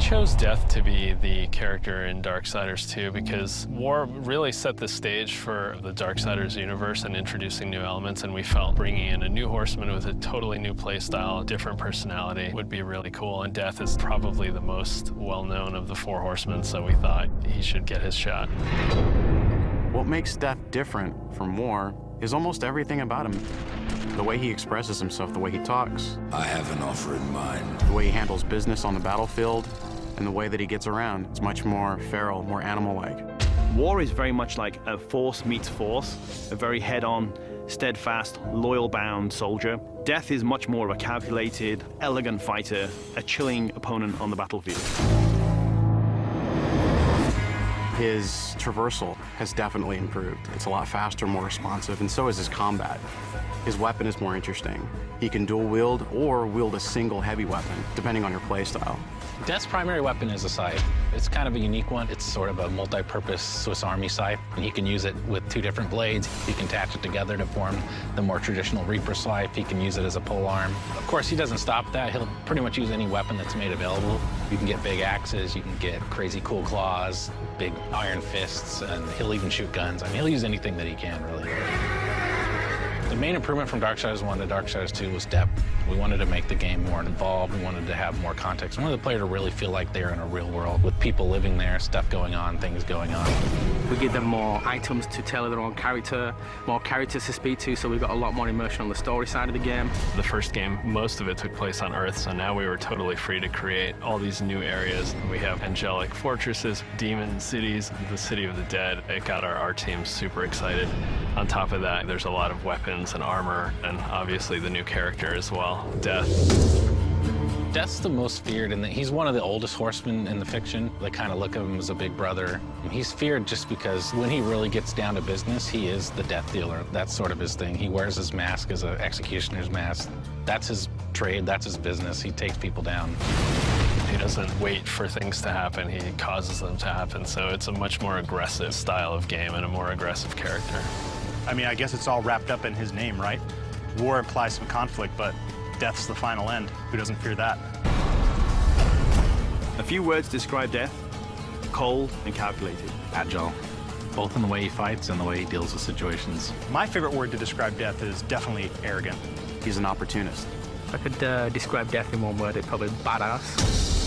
chose Death to be the character in Darksiders II because War really set the stage for the Darksiders universe and introducing new elements, and we felt bringing in a new horseman with a totally new playstyle, different personality would be really cool, and Death is probably the most well-known of the four horsemen, so we thought he should get his shot. What makes Death different from War is almost everything about him. The way he expresses himself, the way he talks. I have an offer in mind. The way he handles business on the battlefield, and the way that he gets around. It's much more feral, more animal-like. War is very much like a force meets force, a very head-on, steadfast, loyal-bound soldier. Death is much more of a calculated, elegant fighter, a chilling opponent on the battlefield. His traversal has definitely improved. It's a lot faster, more responsive, and so is his combat. His weapon is more interesting. He can dual wield or wield a single heavy weapon, depending on your playstyle. Death's primary weapon is a scythe. It's kind of a unique one. It's sort of a multi-purpose Swiss Army scythe, and he can use it with two different blades. He can attach it together to form the more traditional Reaper scythe. He can use it as a polearm. Of course, he doesn't stop that. He'll pretty much use any weapon that's made available. You can get big axes, you can get crazy cool claws, big iron fists, and he'll even shoot guns. I mean, he'll use anything that he can, really. The main improvement from Darksiders 1 to Darksiders 2 was depth. We wanted to make the game more involved. We wanted to have more context. We wanted the player to really feel like they're in a real world with people living there, stuff going on, things going on. We give them more items to tailor their own character, more characters to speak to, so we've got a lot more immersion on the story side of the game. The first game, most of it took place on Earth, so now we were totally free to create all these new areas. We have angelic fortresses, demon cities, the city of the dead. It got our team super excited. On top of that, there's a lot of weapons and armor, and obviously the new character as well, Death. Death's the most feared, and he's one of the oldest horsemen in the fiction. They kind of look at him as a big brother. He's feared just because when he really gets down to business, he is the death dealer. That's sort of his thing. He wears his mask as an executioner's mask. That's his trade, that's his business. He takes people down. He doesn't wait for things to happen, he causes them to happen. So it's a much more aggressive style of game and a more aggressive character. I mean, I guess it's all wrapped up in his name, right? War implies some conflict, but death's the final end. Who doesn't fear that? A few words describe Death: cold and calculated. Agile, both in the way he fights and the way he deals with situations. My favorite word to describe Death is definitely arrogant. He's an opportunist. If I could describe Death in one word, it's probably badass.